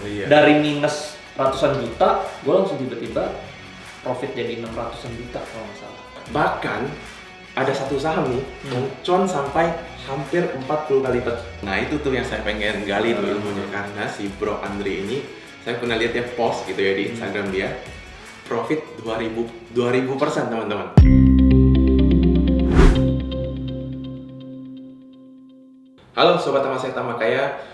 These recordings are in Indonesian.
Iya. Dari minus ratusan juta, gue langsung tiba-tiba profit jadi 600-an juta kalau nggak salah. Bahkan ada satu saham nih yang cuan sampai hampir 40 kali lipat. Nah itu tuh yang saya pengen gali tuh ilmunya, karena si Bro Andri ini saya pernah lihat dia post gitu ya di Instagram dia, profit 2000% teman-teman. Halo Sobat Tamasek Tamakaya.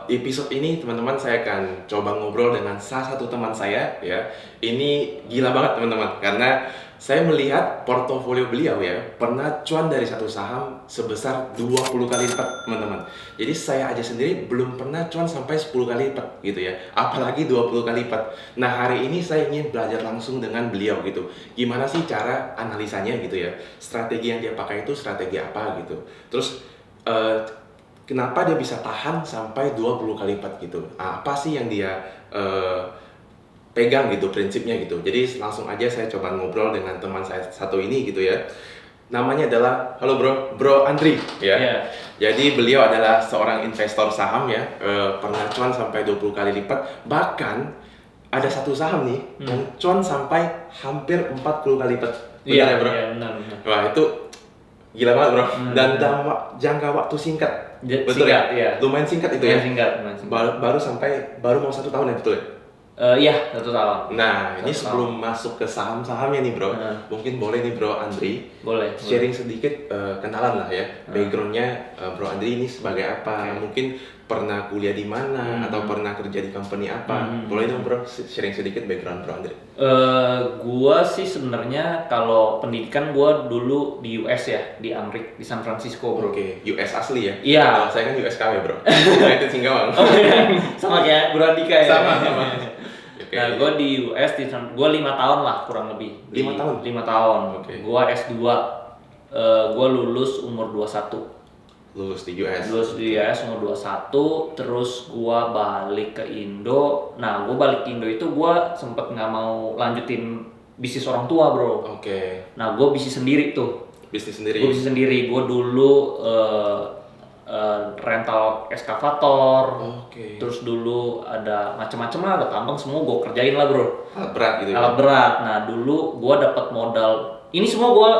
Episode ini teman-teman saya akan coba ngobrol dengan salah satu teman saya ya. Ini gila banget teman-teman, karena saya melihat portofolio beliau ya, pernah cuan dari satu saham sebesar 20 kali lipat teman-teman. Jadi saya aja sendiri belum pernah cuan sampai 10 kali lipat gitu ya, apalagi 20 kali lipat. Nah hari ini saya ingin belajar langsung dengan beliau gitu, gimana sih cara analisanya gitu ya, strategi yang dia pakai itu strategi apa gitu. Terus kenapa dia bisa tahan sampai 20 kali lipat gitu? Apa sih yang dia pegang gitu, prinsipnya gitu. Jadi langsung aja saya coba ngobrol dengan teman saya satu ini gitu ya. Namanya adalah, halo Bro Andri ya. Yeah. Jadi beliau adalah seorang investor saham ya, pernah cuan sampai 20 kali lipat. Bahkan ada satu saham nih yang cuan sampai hampir 40 kali lipat. Benar ya bro? Iya benar. Wah itu gila banget bro. Dan dalam jangka waktu singkat. Betul singkat, ya? Iya. Lumayan singkat itu ya? Singkat. Baru mau 1 tahun ya, betul ya? Iya, 1 tahun. Nah, ini sebelum masuk ke saham-sahamnya nih bro, mungkin boleh nih Bro Andri sharing sedikit, kenalan lah ya, backgroundnya Bro Andri ini sebagai apa, mungkin pernah kuliah di mana, atau pernah kerja di company apa, boleh dong bro sharing sedikit background Bro Andri. Gua sih sebenarnya kalau pendidikan gua dulu di US ya, di Amerika, di San Francisco bro. Oke, US asli ya? Iya. Kalau saya kan US KW bro, United Singawang. Sama kayak Bro Andika ya? Sama. Okay. Nah, gue di US, gue 5 tahun lah kurang lebih. 5 tahun? 5 tahun. Okay. Gue S2, gue lulus umur 21. Lulus di US? Lulus di US umur 21, terus gue balik ke Indo. Nah, gue balik ke Indo itu gue sempet nggak mau lanjutin bisnis orang tua bro. Oke. Nah, gue bisnis sendiri tuh. Bisnis sendiri? Gue bisnis sendiri, gue dulu rental eskavator, terus dulu ada macam-macam lah, ada tambang, semua gue kerjain lah bro. Alat berat gitu ya? Alat berat. Nah dulu gue dapat modal, ini semua gue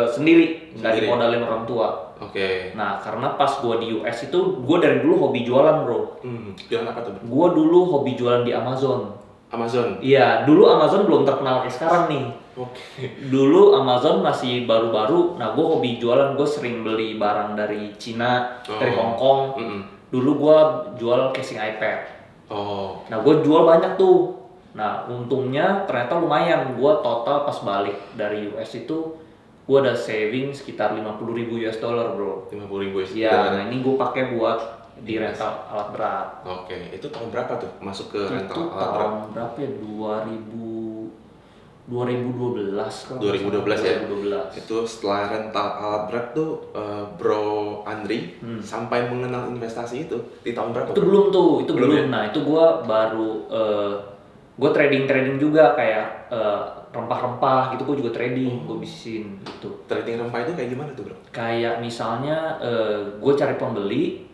sendiri, nggak dimodalin orang tua. Oke. Nah karena pas gue di US itu, gue dari dulu hobi jualan bro. Jualan apa tuh bro? Gue dulu hobi jualan di Amazon. Amazon? Iya, dulu Amazon belum terkenal kayak sekarang nih. Oke. Dulu Amazon masih baru-baru, nah gue hobi jualan, gue sering beli barang dari Cina, dari Hong Kong. Dulu gue jual casing iPad. Nah gue jual banyak tuh. Nah untungnya ternyata lumayan, gue total pas balik dari US itu, gue ada saving sekitar 50.000 US dollar bro. 50.000 US dollar? Iya, nah ini gue pakai buat di rental alat berat. Oke, itu tahun berapa tuh masuk ke rental itu alat berat? Tahun berapa ya? 2012 kalau 2012 ya? 2012. Itu setelah rental alat berat tuh Bro Andri sampai mengenal investasi itu di tahun berapa? Itu belum tuh, itu belum. Ya? Nah itu gue baru, gue trading juga kayak rempah-rempah gitu, gue juga trading, gue bisnisin gitu. Trading rempah itu kayak gimana tuh bro? Kayak misalnya gue cari pembeli,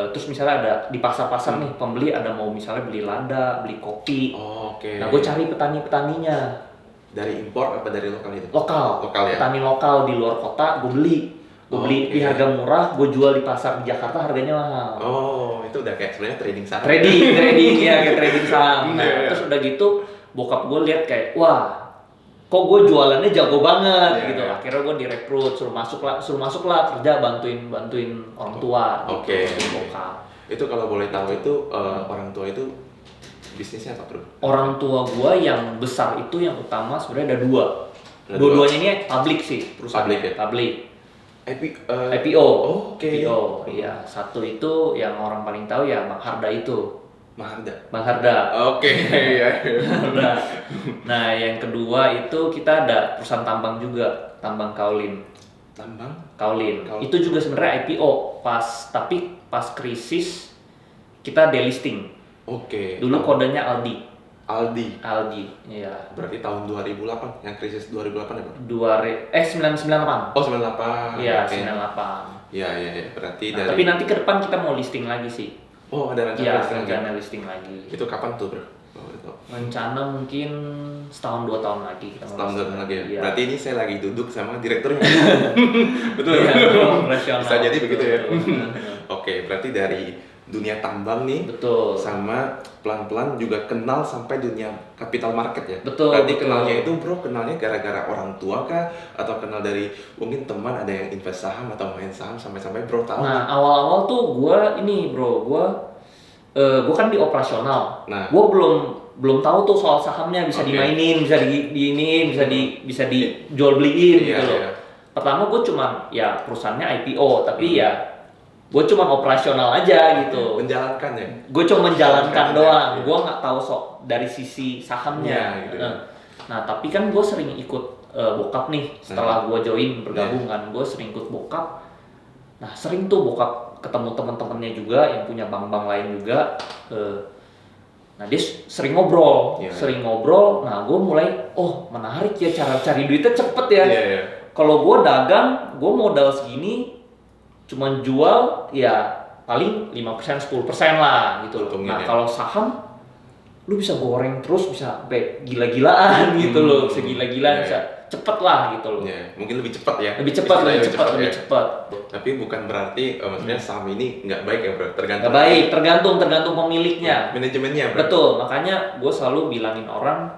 terus misalnya ada di pasar-pasar nih, pembeli ada mau misalnya beli lada, beli kopi. Nah gue cari petani-petaninya. Dari impor apa dari lokal itu? Lokal ya? Petani lokal di luar kota gue beli. Di harga murah, gue jual di pasar di Jakarta harganya mahal. Itu udah kayak sebenarnya trading saham. Trading ya, kayak trading saham. Nah, terus udah gitu bokap gue lihat kayak, wah, kok gue jualannya jago banget gitu. Akhirnya gue direkrut, suruh masuk lah kerja bantuin orang tua. Gitu, bokap. Itu kalau boleh tahu itu orang tua itu bisnisnya apa bro? Orang tua gue yang besar itu yang utama sebenarnya ada 2. Dua-duanya ini public sih, perusahaannya. Public. IPO. IPO. Iya, satu itu yang orang paling tahu ya Bang Harda itu. Bang Harda. Iya. Nah, yang kedua itu kita ada perusahaan tambang juga, tambang kaolin. Kaolin. Itu juga sebenarnya IPO tapi pas krisis kita delisting. Dulu kodenya Aldi, iya. Berarti tahun 2008, yang krisis 2008 ya Bang? 998. 98. Iya, 98. Iya, berarti Tapi nanti ke depan kita mau listing lagi sih. Oh, ada rencana Iya, listing lagi. rencana listing lagi. Itu kapan tuh, Bro? Oh, itu. Rencana mungkin setahun 2 tahun lagi kita Setahun 2 tahun lagi ya. Iya. Berarti ini saya lagi duduk sama direkturnya. Betul. Iya, operasional. Bisa jadi begitu ya. Betul. Oke, berarti dari dunia tambang nih, Betul. sama pelan-pelan juga kenal sampai dunia capital market ya. Betul. Berarti betul. kenalnya itu bro, kenalnya gara-gara orang tua kah? Atau kenal dari mungkin teman ada yang invest saham atau main saham sampai-sampai bro tahu? Nah, awal-awal tuh gue ini bro, gue kan di operasional. Nah. Gue belum tahu tuh soal sahamnya, bisa dimainin, bisa diinin, bisa dijual beliin gitu loh. Iya. Pertama gue cuma ya perusahaannya IPO, tapi ya gue cuma operasional aja gitu. Menjalankan ya? Gue cuma menjalankan doang. Ya. Gue nggak tahu dari sisi sahamnya. Ya, gitu. Nah tapi kan gue sering ikut bokap nih. Setelah gue join bergabung kan, gue sering ikut bokap. Nah sering tuh bokap ketemu teman-temannya juga yang punya bank-bank lain juga. Nah dia sering ngobrol, Nah gue mulai, oh menarik ya cara cari duitnya cepet ya. Yeah. Kalau gue dagang, gue modal segini, cuman jual ya paling 5% 10% lah gitu loh. Nah kalau saham, lu bisa goreng terus, bisa gila-gilaan gitu loh, bisa gila-gilaan, bisa cepet lah gitu loh. Mungkin lebih cepat ya. Lebih cepat. Tapi bukan berarti maksudnya saham ini nggak baik ya bro, tergantung. Nggak baik, tergantung pemiliknya. Manajemennya bro. Betul, makanya gue selalu bilangin orang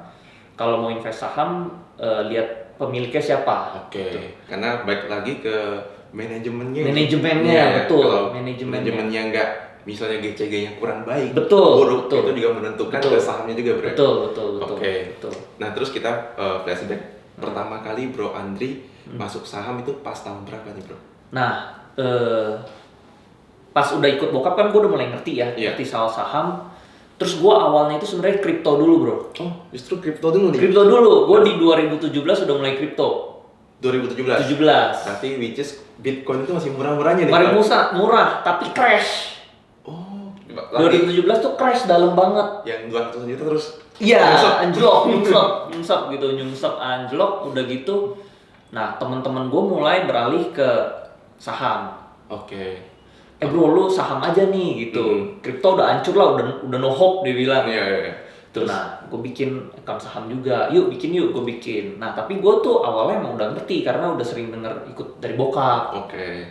kalau mau invest saham lihat pemiliknya siapa. Oke. Karena baik lagi ke manajemennya. Betul. Kalau manajemennya nggak, misalnya GCG-nya kurang baik, buruk, itu juga menentukan ke sahamnya juga bro. Betul. Oke. Nah terus kita flashback. Pertama kali Bro Andri masuk saham itu pas tahun berapa nih bro? Nah, pas udah ikut bokap kan gue udah mulai ngerti ya, ngerti soal saham. Terus gue awalnya itu sebenarnya kripto dulu bro. Oh, justru kripto dulu nih? Kripto dulu, gue di 2017 udah mulai kripto. 2017? 17. Berarti which is Bitcoin itu masih murah-murahnya nih? Murah, tapi crash. Oh, 2017 tuh crash dalam banget. Yang 200 juta terus? Iya, nyungsep gitu, anjlok, udah gitu. Nah, teman-teman gue mulai beralih ke saham. Oke. Bro, lu saham aja nih gitu. Kripto udah hancur lah, udah no hope dia bilang. Iya. Tuh, nah, gue bikin account saham juga. Gue bikin. Nah, tapi gue tuh awalnya emang udah ngerti karena udah sering denger ikut dari bokap. Oke.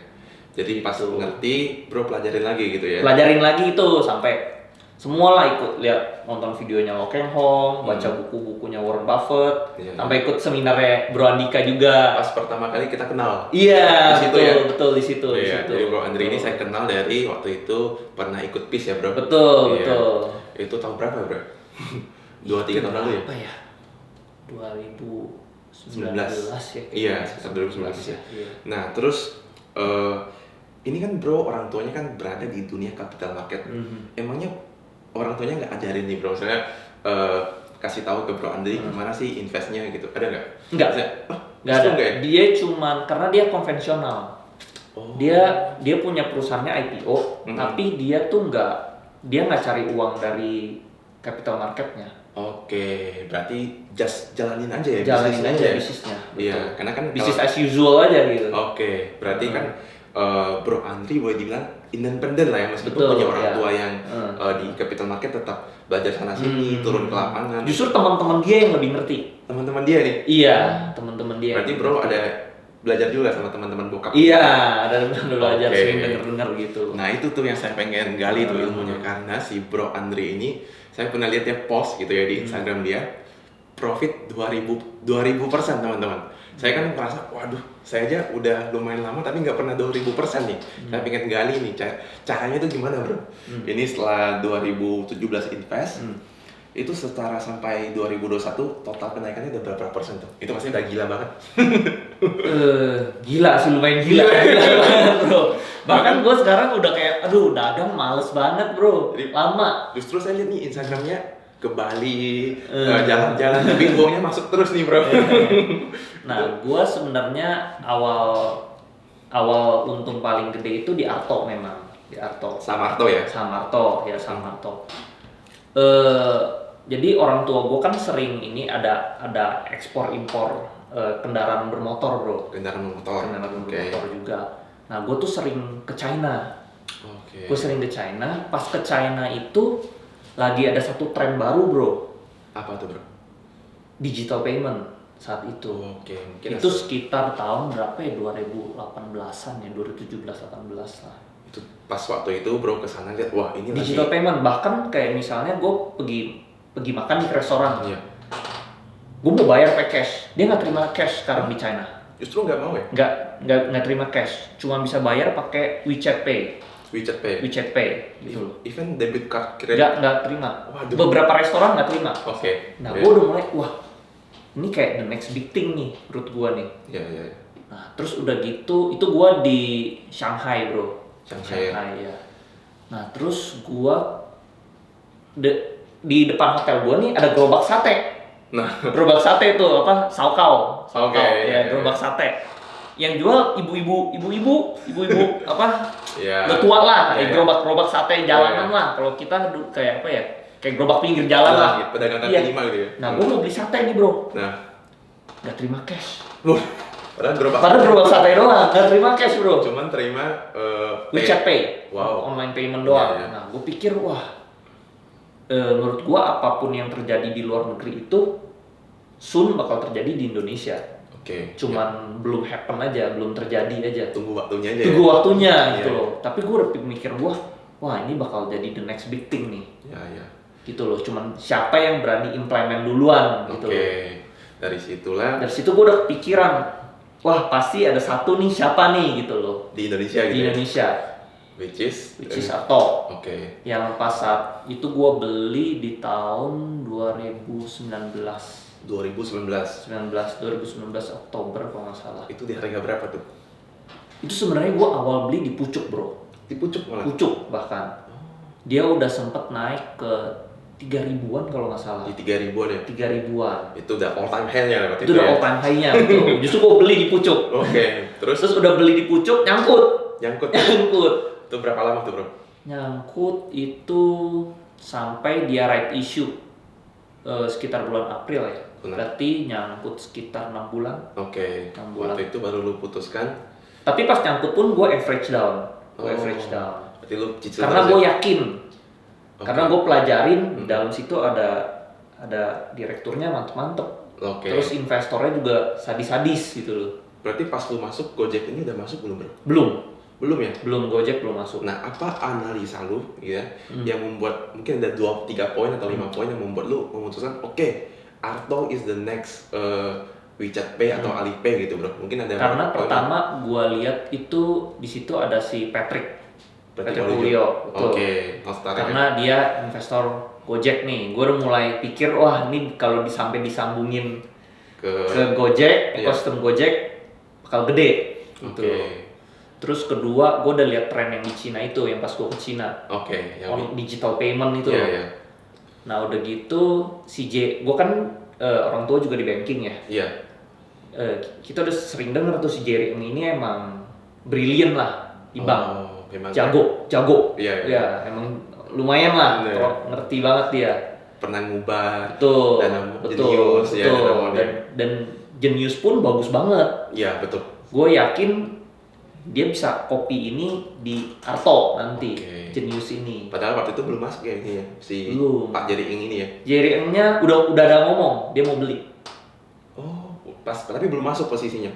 Jadi pas ngerti, bro pelajarin lagi gitu ya? Pelajarin lagi itu sampai semua lah, ikut lihat, nonton videonya Lo Keng Hong, baca buku-bukunya Warren Buffett, sampai ikut seminarnya Bro Andika juga. Pas pertama kali kita kenal. Iya, betul di situ. Jadi Bro Andri ini saya kenal dari waktu itu pernah ikut PIS ya bro. Betul. Itu tahun berapa bro? 2-3 tahun lalu ya? Apa ya? 2019 ya? Iya, sekitar 2019 ya. Nah terus ini kan bro, orang tuanya kan berada di dunia capital market. Emangnya orang tuanya nggak ajarin nih bro, misalnya kasih tahu ke Bro Andri gimana sih investnya gitu, ada nggak? Nggak ada. Dia cuman karena dia konvensional. Dia punya perusahaannya IPO, tapi dia tuh nggak cari uang dari capital marketnya. Oke, berarti just jalanin aja ya bisnisnya. Iya, karena kan bisnis as usual aja gitu. Oke, berarti kan Bro Andri boleh dibilang independen lah ya, meskipun punya orang tua yang di capital market tetap belajar sana sini, turun ke lapangan. Justru teman-teman dia yang lebih ngerti. Teman-teman dia nih? Iya, teman-teman dia. Berarti bro ada belajar juga sama teman-teman bokap? Iya, ada belajar, sering denger gitu. Nah itu tuh yang saya pengen gali tuh ilmunya, karena si Bro Andri ini, saya pernah lihat dia post gitu ya di Instagram dia, profit 2000% teman-teman. Saya kan merasa, waduh, saya aja udah lumayan lama tapi nggak pernah 2000% nih. Saya pengen gali nih, caranya itu gimana bro? Ini setelah 2017 invest, itu secara sampai 2021 total kenaikannya udah berapa persen tuh? Itu pasti udah gila banget. Gila sih, lumayan gila banget bro. Bahkan gue sekarang udah kayak, aduh dagang males banget bro, lama. Justru saya lihat nih Instagramnya ke Bali, jalan-jalan, tapi uangnya masuk terus nih bro. Nah, gue sebenarnya awal untung paling gede itu di Arto memang, di Arto. Samarto ya? Samarto. Jadi orang tua gue kan sering ini ada ekspor impor kendaraan bermotor bro. Kendaraan bermotor juga. Nah, gue tuh sering ke China. Gue sering ke China. Pas ke China itu lagi ada satu tren baru bro. Apa tuh bro? Digital payment saat itu. Itu sekitar tahun berapa ya? 2018an ya, 2017-18 lah. Itu pas waktu itu bro kesana lihat, wah ini digital lagi... payment. Bahkan kayak misalnya gue pergi makan di restoran. Iya. Gue mau bayar pakai cash, dia nggak terima cash sekarang di China. Justru nggak mau ya? Nggak terima cash, cuma bisa bayar pakai WeChat Pay gitu loh. Even debit card kredit? Nggak terima. Waduh. Beberapa restoran nggak terima. Nah gue udah mulai, wah ini kayak the next big thing nih menurut gue nih. Iya. Nah terus udah gitu, itu gue di Shanghai bro. Shanghai ya. Nah terus gue di depan hotel gue nih ada gerobak sate. Nah, gerobak sate itu apa? Saokao. Ya, gerobak sate. Yang jual ibu-ibu apa? Ya. Udah tua lah, gerobak sate jalanan lah. Kalau kita kayak apa ya? Kayak gerobak pinggir jalan lah. Pedagang kaki lima gitu ya. Nah, gue mau beli sate nih bro. Nah, nggak terima cash. Padahal gerobak sate doang, nggak terima cash bro. Cuman terima WeChat Pay. Wow. Online payment doang. Ya. Nah, gue pikir wah. Menurut gua apapun yang terjadi di luar negeri itu soon bakal terjadi di Indonesia. Cuman belum happen aja, belum terjadi aja. Tunggu waktunya gitu loh. Tapi gua udah mikir wah ini bakal jadi the next big thing nih. Iya. Gitu loh. Cuman siapa yang berani implement duluan gitu loh. Dari situ gua udah kepikiran, wah pasti ada satu nih, siapa nih gitu loh. Di Indonesia gitu. Di Indonesia. Which is Ato. Yang pas saat itu gue beli di tahun 2019 Oktober kalau nggak salah. Itu di harga berapa tuh? Itu sebenarnya gue awal beli di Pucuk bro. Di Pucuk malah? Pucuk bahkan. Dia udah sempet naik ke 3.000-an kalau nggak salah. Di 3.000-an ya? 3.000-an. Itu udah all time high-nya. Itu udah all time high-nya. Justru gue beli di Pucuk. Terus udah beli di Pucuk, nyangkut. Itu berapa lama tuh bro? Nyangkut itu sampai dia right issue sekitar bulan April ya. Berarti nyangkut sekitar 6 bulan. 6 bulan. Waktu itu baru lu putuskan. Tapi pas nyangkut pun gue average down. Berarti lu cicil. Karena gue yakin. Karena gue pelajarin dalam situ ada direkturnya mantep-mantep. Terus investornya juga sadis-sadis gitu loh. Berarti pas lu masuk Gojek ini udah masuk belum bro? Belum ya? Belum, Gojek belum masuk. Nah, apa analisa lu ya yang membuat mungkin ada 2-3 poin atau 5 poin yang membuat lu memutuskan Arto is the next WeChat Pay atau Alipay gitu bro? Mungkin ada. Karena pertama gua lihat itu di situ ada si Patrick Julio. Karena dia investor Gojek nih. Gua udah mulai pikir wah ini kalau disambungin ke Gojek, ekosistem Gojek bakal gede gitu. Terus kedua, gue udah lihat tren yang di Cina itu, yang pas gue ke Cina. Digital payment itu. Nah udah gitu, gue kan orang tua juga di banking ya. Kita udah sering denger tuh si Jerry ini emang brilian lah di bank. Jago. Ya, emang lumayan lah, ngerti banget dia. Pernah ngubah. Betul. Dan jenius pun bagus banget. Iya betul. Gue yakin dia bisa copy ini di Arto nanti, jenius ini. Padahal waktu itu belum masuk ya ini ya, Pak Jerry Eng ini ya. Jerry Engnya udah ada ngomong, dia mau beli. Tapi belum masuk posisinya.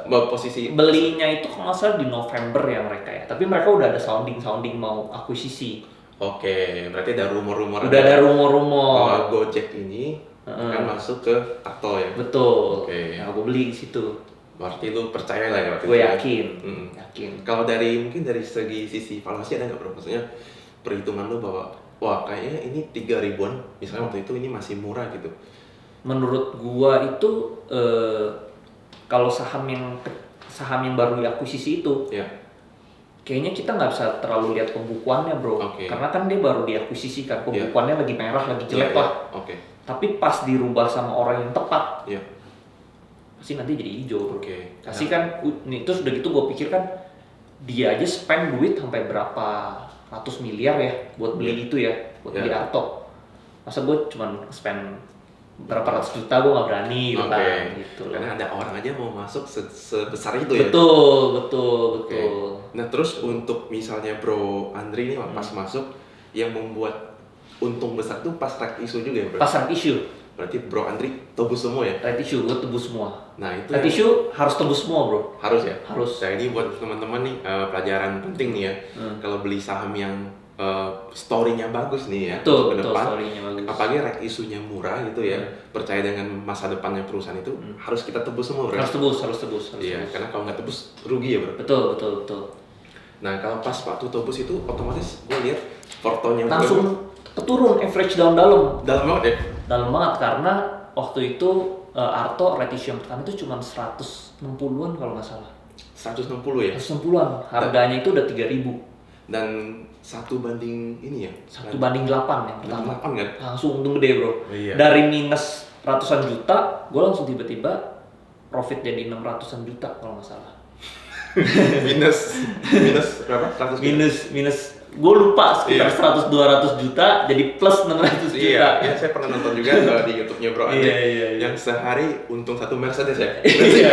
Posisi belinya itu kalau nggak salah di November ya mereka ya. Tapi mereka udah ada sounding mau akuisisi. Berarti ada rumor-rumor. Udah ada rumor-rumor. Gojek ini akan masuk ke Arto ya. Betul. Nah, gue beli di situ. Berarti lu percaya lah ya waktu itu? Gue yakin. Kalau mungkin dari sisi valuasi ada nggak bro? Maksudnya perhitungan lu bahwa wah kayaknya ini 3.000-an, misalnya waktu itu ini masih murah gitu. Menurut gua itu kalau saham yang baru diakuisisi itu, kayaknya kita nggak bisa terlalu lihat pembukuannya bro, karena kan dia baru diakuisisi kan, pembukuannya lagi merah, lagi jelek lah. Tapi pas dirubah sama orang yang tepat. Pasti nanti jadi hijau bro. Pasti kan, terus udah gitu gue pikir kan dia aja spend duit sampai berapa ratus miliar ya buat beli itu ya, buat beli Arto. Masa gue cuman spend berapa ratus juta, gue nggak berani gitu. Karena ada orang aja mau masuk sebesar itu ya. Betul. Nah terus untuk misalnya Bro Andri ini pas masuk, yang membuat untung besar tuh pas right issue juga ya bro? Pas right issue. Berarti Bro Andri tebus semua ya? Right issue, gue tebus semua. Nah itu right issue harus tebus semua bro. Harus ya? Harus. Nah ini buat teman-teman nih pelajaran penting nih ya. Kalau beli saham yang story-nya bagus nih ya, betul, ke depan, story-nya bagus. apalagi right issue-nya murah gitu ya, percaya dengan masa depannya perusahaan itu, harus kita tebus semua bro? Harus tebus. Iya, karena kalau nggak tebus rugi ya bro? Betul. Nah kalau pas waktu tebus itu otomatis gue lihat portonya langsung keturun average dalam banget ya? Dalam banget karena waktu itu Arto right issue yang pertama itu cuma 160-an kalau nggak salah. 160 ya? 160-an, harganya itu udah 3.000. Dan 1 banding ini ya? 1 banding 8 yang pertama. 8 kan? Langsung untung gede bro. Iya. Dari minus ratusan juta, gue langsung tiba-tiba profit jadi 600-an juta kalau nggak salah. minus berapa? 100 minus gue lupa sekitar 100-200 juta jadi plus 600 juta. Iya, saya pernah nonton juga di YouTube-nya Bro Andri. Iya. Yang sehari untung 1 Mercedes ya. Iya.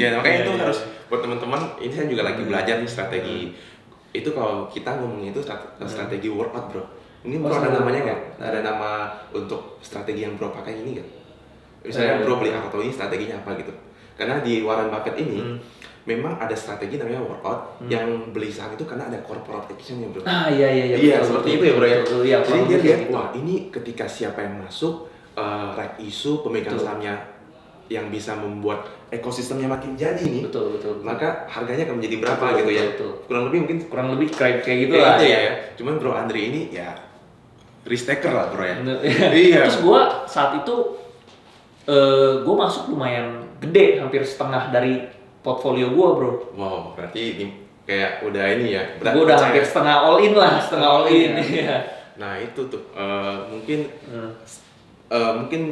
Ya makanya itu harus buat teman-teman, ini saya juga lagi belajar nih strategi. Itu kalau kita ngomongin itu strategi workout bro. Ini bro ada namanya nggak? Ada nama untuk strategi yang bro pakai ini nggak? Misalnya bro beli Arto ini strateginya apa gitu? Karena di Warren Buffett ini memang ada strategi namanya workout yang beli saham itu karena ada corporate action-nya bro. Iya. Iya seperti itu ya bro ya. Iya, jadi dia lihat wah ini ketika siapa yang masuk right issue pemegang sahamnya yang bisa membuat ekosistemnya makin jadi nih. Betul. Maka harganya akan menjadi berapa gitu ya. Betul. Kurang lebih kayak gitu lah ya. Cuman Bro Andri ini ya risk taker lah bro ya. Iya. Terus gue saat itu gue masuk lumayan gede, hampir setengah dari portfolio gue bro. Wow, berarti ini kayak udah ini ya. Gue udah hampir setengah all in lah, setengah all in. Ya. Nah itu tuh mungkin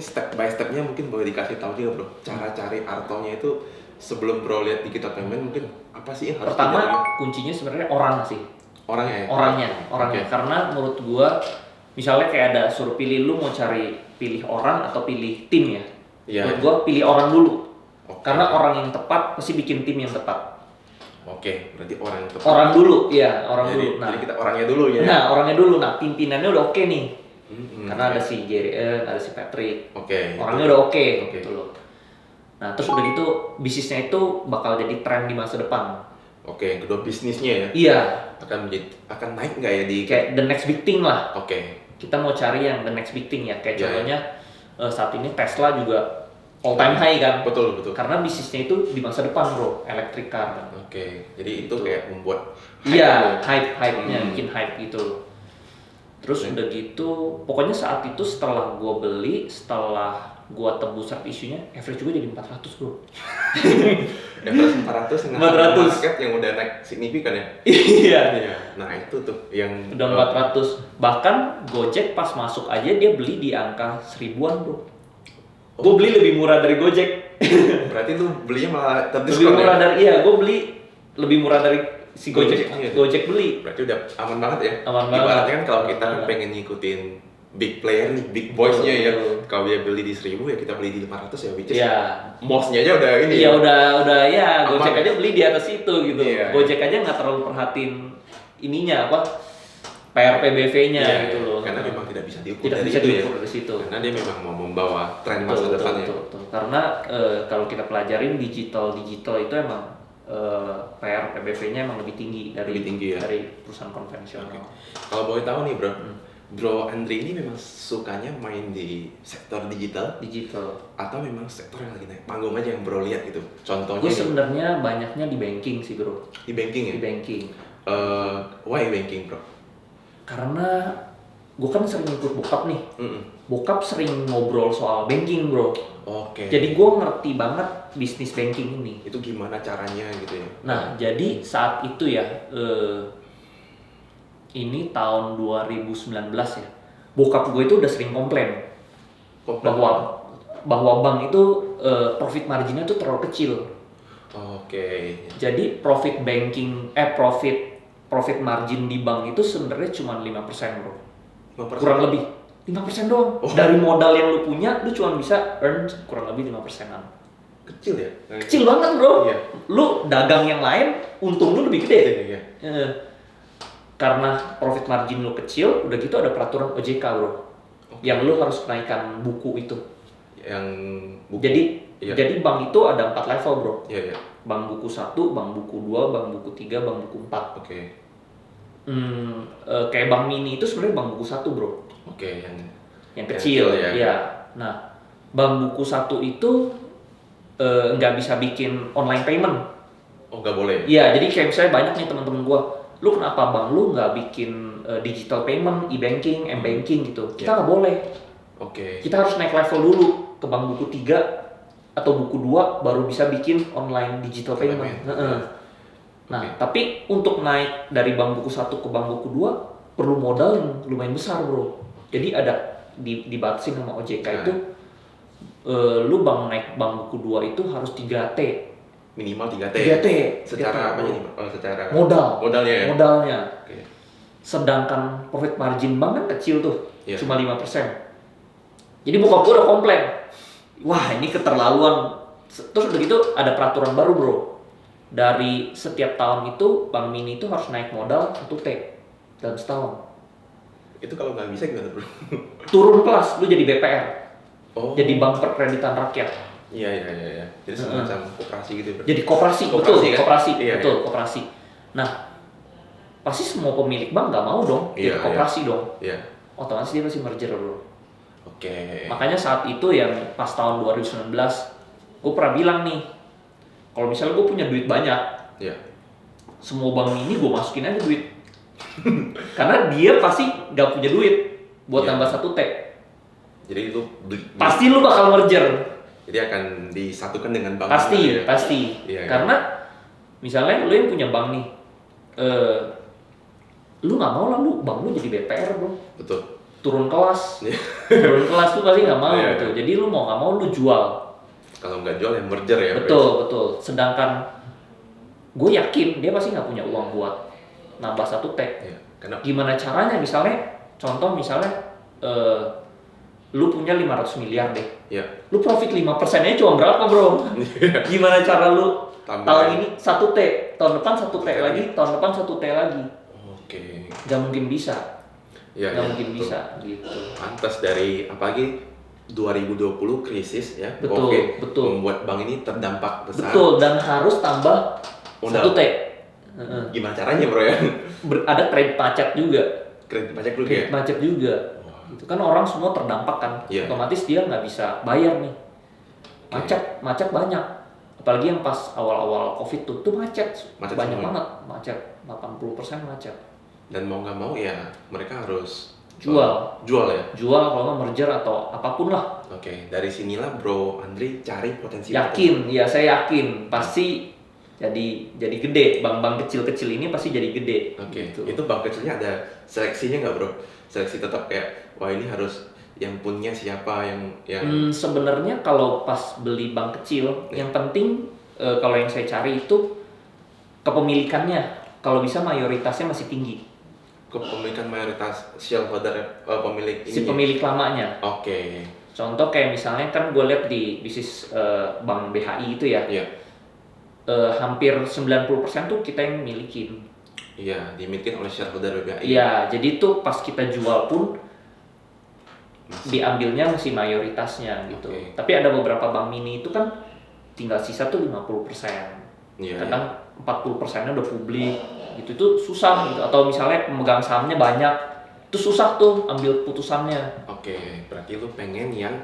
step by stepnya mungkin boleh dikasih tahu juga bro. Cara cari Artonya itu sebelum bro lihat di Digital Payment mungkin apa sih yang harus pertama kuncinya sebenarnya orang sih. Orangnya. Okay. Karena menurut gue misalnya kayak ada suruh pilih lu mau pilih orang atau pilih tim ya. Menurut gue pilih orang dulu. Karena orang yang tepat pasti bikin tim yang tepat. Oke, berarti orang yang tepat. Orang dulu, iya orang dulu. Nah, jadi kita orangnya dulu ya. Nah, orangnya dulu. Nah, pimpinannya udah oke nih. Karena ada si Jerry, ada si Patrick. Orangnya udah oke. Gitu loh. Nah, terus udah gitu bisnisnya itu bakal jadi tren di masa depan. Yang kedua bisnisnya ya. Iya. Akan naik nggak ya di kayak the next big thing lah. Kita mau cari yang the next big thing ya. Kayak contohnya saat ini Tesla juga all time high kan? Betul. Karena bisnisnya itu di masa depan bro, electric car. Jadi itu kayak membuat hype-nya bikin hype gitu. Terus udah gitu, pokoknya saat itu setelah gua beli, setelah gua tebus right issue-nya, average juga jadi 400 bro. Average 400 dengan market yang udah naik signifikan ya? Iya. Nah itu tuh yang udah 400. Bahkan Gojek pas masuk aja dia beli di angka 1000-an bro. Gue beli lebih murah dari Gojek. Berarti lu belinya malah terdiskon lebih murah dari gue beli lebih murah dari si Gojek. Gojek beli. Berarti udah aman banget ya. Ibaratnya kan kalau kita kan pengen ngikutin big player nih, big boys-nya ya. Kalau dia beli di 1000 ya kita beli di 500 ya, which is most-nya aja udah ini. Iya udah ya, Gojek aja beli di atas itu gitu. Gojek aja nggak terlalu perhatiin ininya apa? PRPBV-nya gitu loh. Karena memang tidak bisa diukur dari situ. Karena dia memang mau membawa tren masa depannya. Karena kalau kita pelajarin digital itu emang PRPBV-nya emang lebih tinggi dari perusahaan konvensional. Kalau boleh tahu nih Bro Andri ini memang sukanya main di sektor digital atau memang sektor yang lagi naik panggung aja yang bro lihat gitu? Contohnya? Gue sebenarnya banyaknya di banking sih bro. Di banking ya? Di banking. Why banking bro? Karena gue kan sering ikut bokap nih. Bokap sering ngobrol soal banking bro. Jadi gue ngerti banget bisnis banking ini. Itu gimana caranya gitu ya? Nah jadi saat itu ya, ini tahun 2019 ya. Bokap gue itu udah sering komplain bahwa bank itu profit marginnya tuh terlalu kecil. Jadi profit margin di bank itu sebenarnya cuma 5% bro. 5%? Kurang lebih 5% doang. Dari modal yang lu punya, lu cuma bisa earn kurang lebih 5%-an. kecil ya? Kecil banget bro. Iya. Lu dagang yang lain, untung lu lebih gede. Iya. Karena profit margin lu kecil, udah gitu ada peraturan OJK bro. Yang lu harus naikkan buku itu. Yang buku. Jadi bank itu ada 4 level bro. Iya. Bank buku 1, bank buku 2, bank buku 3, bank buku 4. Oke. Kayak bank mini itu sebenarnya bank buku 1 bro. Oke, yang kecil ya. Iya. Nah, bank buku 1 itu nggak bisa bikin online payment. Oh, nggak boleh? Iya, jadi kayak misalnya banyak nih teman-teman gua, lu kenapa bank lu nggak bikin digital payment, e-banking, m-banking gitu? Kita nggak boleh. Oke. Kita harus naik level dulu ke bank buku 3 atau buku 2 baru bisa bikin online digital payment. Nah, tapi untuk naik dari bank buku 1 ke bank buku 2 perlu modal yang lumayan besar, bro. Jadi ada dibatasin sama OJK itu lu naik bank buku 2 itu harus 3T. Minimal 3T. 3T. Secara apa nih? Secara modalnya ya? Modalnya. Okay. Sedangkan profit margin bank kan kecil tuh. Yeah. Cuma 5%. Jadi bokap gue udah komplain. Wah, ini keterlaluan. Terus udah gitu ada peraturan baru, bro. Dari setiap tahun itu bank mini itu harus naik modal 1T dalam setahun. Itu kalau nggak bisa gimana, bro? Turun kelas, lu jadi BPR. Oh. Jadi bank perkreditan rakyat. Iya. Jadi semacam koperasi gitu, bro. Jadi koperasi kan? koperasi. Iya, betul, koperasi. Nah, pasti semua pemilik bank nggak mau dong jadi koperasi dong. Iya. Otomatis dia pasti merger, bro. Oke. Makanya saat itu yang pas tahun 2019, gue pernah bilang nih, kalau misalnya gue punya duit banyak, semua bank ini gue masukin aja duit. Karena dia pasti nggak punya duit buat tambah 1T. Jadi itu pasti lu bakal merger. Jadi akan disatukan dengan bank. Pasti. Karena misalnya lu yang punya bank nih, lu nggak mau lah lu bank lu jadi BPR, bro. Betul. Turun kelas tuh pasti nggak mau gitu. Jadi lu mau nggak mau lu jual. Kalau nggak jual ya merger ya. Betul. Sedangkan gue yakin dia pasti nggak punya uang buat nambah 1T. Gimana caranya? Contoh misalnya lu punya 500 miliar deh. Lu profit 5%-nya cuma berapa, bro? Gimana cara lu tahun ini 1T, tahun depan 1T lagi, tahun depan 1T lagi. Oke. Gak mungkin bisa. Mungkin betul. bisa gitu. Pantas dari apalagi 2020 krisis ya, betul. membuat bank ini terdampak besar. Betul, dan harus tambah 1T. Gimana caranya, bro ya? Ada kredit pajak juga. Kredit pajak juga. Itu kan orang semua terdampak kan. Otomatis dia nggak bisa bayar nih. Macet banyak. Apalagi yang pas awal-awal Covid tuh macet banyak banget. Macet 80% macet. Dan mau nggak mau ya mereka harus jual ya. Jual kalau nggak merger atau apapun lah. Oke, dari sinilah Bro Andri cari potensi. Saya yakin pasti jadi gede. Bank-bank kecil-kecil ini pasti jadi gede. Oke. Gitu. Itu bank kecilnya ada seleksinya nggak, bro? Seleksi tetap kayak wah ini harus yang punya siapa yang sebenarnya kalau pas beli bank kecil yang penting kalau yang saya cari itu kepemilikannya. Kalau bisa mayoritasnya masih tinggi. Kepemilikan mayoritas shareholder pemilik ini. Pemilik lamanya. Oke. Contoh kayak misalnya kan gue lihat di bisnis bank BHI itu ya. Iya. Hampir 90% tuh kita yang milikin. Iya, dimiliki oleh shareholder BHI. Iya, jadi tuh pas kita jual pun diambilnya masih mayoritasnya gitu. Okay. Tapi ada beberapa bank mini itu kan tinggal sisa tuh 50%. Kadang 40%-nya udah publik. Gitu tuh susah gitu. Atau misalnya pemegang sahamnya banyak, itu susah tuh ambil putusannya. Oke, berarti lu pengen yang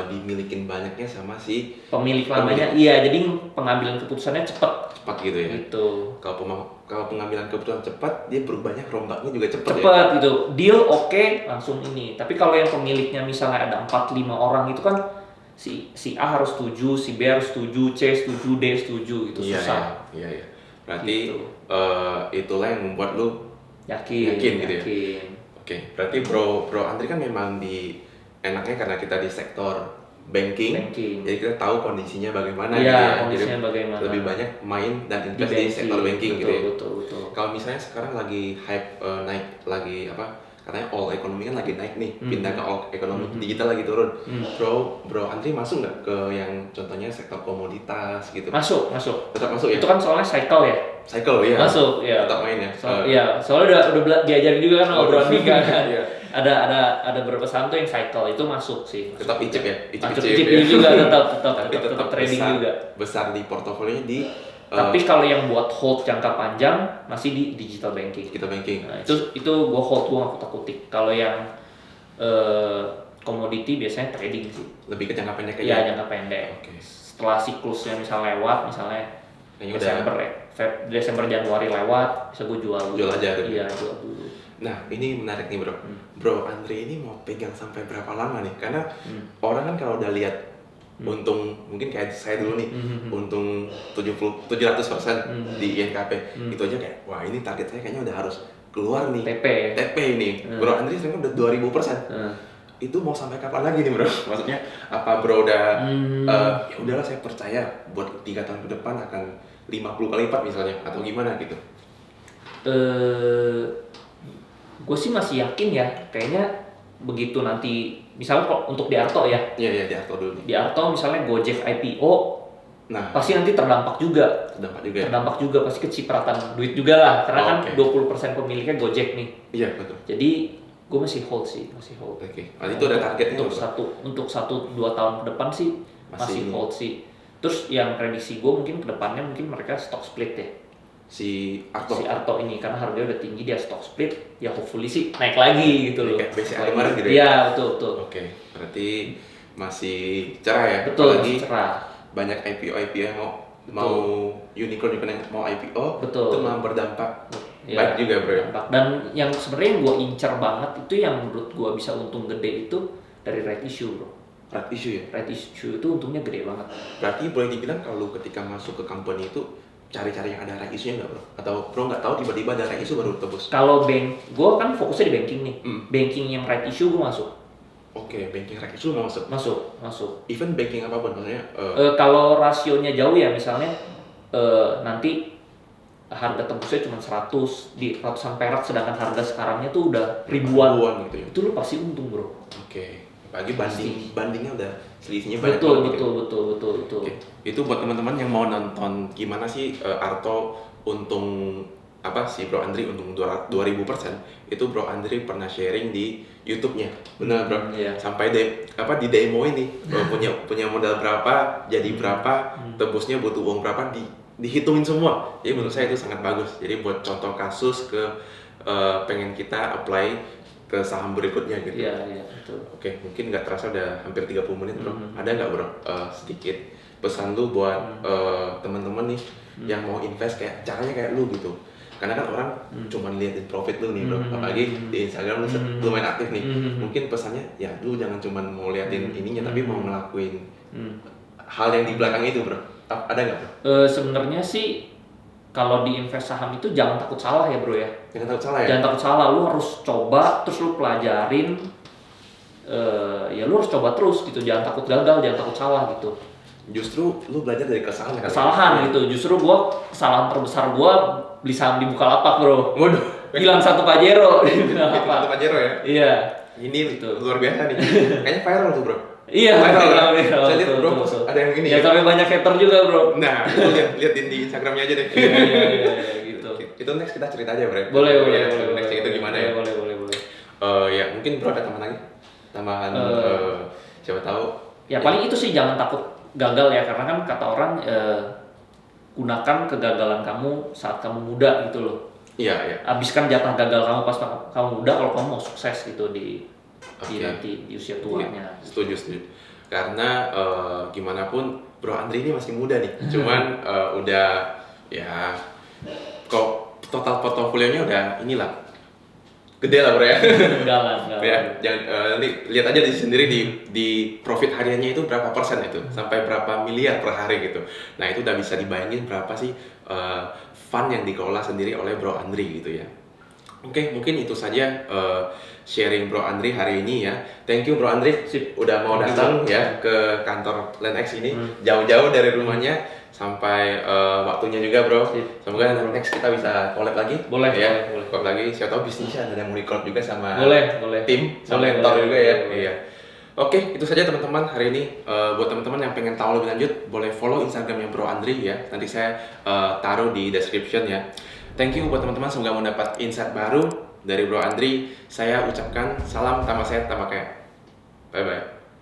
dimilikin banyaknya sama si pemilik lamanya. Iya, jadi pengambilan keputusannya cepat gitu ya. Gitu. Kalau pengambilan keputusan cepat, dia berubahnya rombaknya juga cepat ya. Gitu. Deal oke, langsung ini. Tapi kalau yang pemiliknya misalnya ada 4-5 orang itu kan si A harus setuju, si B harus setuju, C setuju, D setuju, itu susah. Iya. Berarti gitu. Itulah yang membuat lu yakin gitu ya. Oke, berarti Bro Andri kan memang enaknya karena kita di sektor banking. Jadi kita tahu kondisinya bagaimana gitu ya. Kondisinya jadi bagaimana. lebih banyak main dan invest di sektor banking gitu ya. Betul. Kalau misalnya sekarang lagi hype naik lagi katanya all ekonomi kan lagi naik nih, pindah ke all ekonomi digital lagi turun. Bro Andri masuk nggak ke yang contohnya sektor komoditas gitu? Masuk. Tetap masuk ya? Itu kan soalnya cycle ya. Cycle ya. Masuk ya. Tetap main ya. Iya, soalnya udah diajarin juga kan obrolan Mika kan. Iya. Ada beberapa saham tuh yang cycle itu masuk sih. Tetap icip ya. Icip juga tetap trading besar, juga. Besar di portofolionya di. Tapi kalau yang buat hold jangka panjang masih di digital banking. Digital banking. Nah, itu gua hold, gua nggak kutik. Kalau yang komoditi biasanya trading sih. Lebih ke jangka pendek aja. Iya, jangka pendek. Oke. Setelah siklusnya misalnya lewat, misalnya Kayaknya Desember Januari lewat, bisa gua jual. Jual aja. Iya, jual dulu. Nah, ini menarik nih bro. Bro Andri ini mau pegang sampai berapa lama nih? Karena orang kan kalau udah lihat untung, mungkin kayak saya dulu nih, untung 700% di INKP, itu aja kayak, wah ini target saya kayaknya udah harus keluar nih. TP ini. Bro Andri sekarang udah 2000%. Itu mau sampai kapan lagi nih bro? Maksudnya apa bro udah, ya udahlah saya percaya buat 3 tahun ke depan akan 50 kali lipat misalnya, atau gimana gitu? Gue sih masih yakin ya, kayaknya begitu nanti misalnya kalau untuk di Arto ya. Iya di Arto dulu nih. Di Arto misalnya Gojek IPO, nah pasti nanti terdampak juga. Terdampak juga pasti kecipratan duit juga lah, karena kan 20% pemiliknya Gojek nih. Iya betul. Jadi gue masih hold. Oke. Itu ada targetnya untuk 1-2 tahun ke depan sih masih hold sih. Terus yang prediksi gue mungkin kedepannya mungkin mereka stock split ya. Si Arto ini karena harganya udah tinggi, dia stock split, ya hopefully sih naik lagi gitu loh. Kayak BCA kemarin gitu ya? Iya betul. Oke, berarti masih cerah ya? Betul, apalagi cerah. Banyak IPO yang mau unicorn yang mau IPO, betul. Itu malah berdampak baik juga bro. Dan yang sebenarnya gue incer banget itu yang menurut gue bisa untung gede itu dari right issue bro. Right issue ya? Right issue itu untungnya gede banget. Berarti boleh dibilang kalau ketika masuk ke company itu cari-cari yang ada right issue-nya nggak bro? Atau bro nggak tahu tiba-tiba ada right issue baru tebus? Kalau gue kan fokusnya di banking nih. Banking yang right issue gue masuk. Oke, banking right issue mau masuk? Masuk. Even banking apapun maksudnya? Kalau rasionya jauh ya misalnya nanti harga tembusnya cuma 100 di ratusan perak, sedangkan harga sekarangnya tuh udah ribuan gitu ya? Itu lu pasti untung bro. Oke. Apalagi bandingnya udah selisihnya banyak. Betul. Oke. Itu buat teman-teman yang mau nonton gimana sih Arto untung apa sih Bro Andri untung 2000%, itu Bro Andri pernah sharing di YouTube-nya. Benar bro. Iya. Sampai di demo ini punya modal berapa, jadi berapa, tebusnya butuh uang berapa, dihitungin semua. Jadi menurut saya itu sangat bagus. Jadi buat contoh kasus ke pengen kita apply ke saham berikutnya gitu. Iya, betul. Oke, mungkin nggak terasa udah hampir 30 menit bro. Ada nggak bro sedikit pesan lu buat teman-teman nih yang mau invest kayak caranya kayak lu gitu? Karena kan orang cuma liatin profit lu nih bro. Apalagi di Instagram lu main aktif nih. Mungkin pesannya ya lu jangan cuma mau liatin ininya, tapi mau ngelakuin hal yang di belakang itu bro. Ada nggak bro? Sebenarnya sih kalau di invest saham itu jangan takut salah ya bro ya. Jangan takut salah ya? Jangan takut salah, lu harus coba, terus lu pelajarin, ya lu harus coba terus gitu, jangan takut gagal, jangan takut salah gitu. Justru lu belajar dari kesalahan kan? Kesalahan gitu, justru kesalahan terbesar gua beli saham di Bukalapak bro. Waduh. Hilang 1 Pajero. Satu Pajero ya? Iya. Ini gitu. Luar biasa nih, kayaknya viral tuh bro. Iya, viral. Saya lihat bro, ada yang ini ya. Sampai banyak hater juga bro. Nah, itu liatin di Instagramnya aja deh. Iya, gitu. Itu next kita cerita aja bro. Boleh. Next itu gimana ya? Boleh. Ya mungkin bro ada tambahan siapa tahu. Ya paling itu sih, jangan takut gagal ya, karena kan kata orang gunakan kegagalan kamu saat kamu muda gitu loh. Iya. Habiskan jatah gagal kamu pas kamu muda kalau kamu mau sukses gitu di nanti di usia tuanya. Setuju. Karena gimana pun Bro Andri ini masih muda nih. Cuman udah ya kok total portofolionya udah inilah gede lah bro ya. Enggak. Ya, jangan nanti lihat aja di sendiri di profit hariannya itu berapa persen itu, sampai berapa miliar per hari gitu. Nah itu udah bisa dibayangin berapa sih fund yang dikelola sendiri oleh Bro Andri gitu ya. Oke, mungkin itu saja sharing Bro Andri hari ini ya. Thank you Bro Andri udah mau datang ya ke kantor LandX ini jauh-jauh dari rumahnya sampai waktunya juga Bro. Semoga next kita bisa collab lagi. Boleh ya. boleh. Collab lagi. Siapa tahu bisnisnya ada yang mau record juga sama boleh tim, sama mentor juga ya. Iya. Oke, itu saja teman-teman hari ini. Buat teman-teman yang pengen tahu lebih lanjut, boleh follow Instagramnya Bro Andri ya. Nanti saya taruh di description ya. Thank you buat teman-teman, semoga mendapat insight baru dari Bro Andri. Saya ucapkan salam Tamaset Tamakaya. Bye-bye.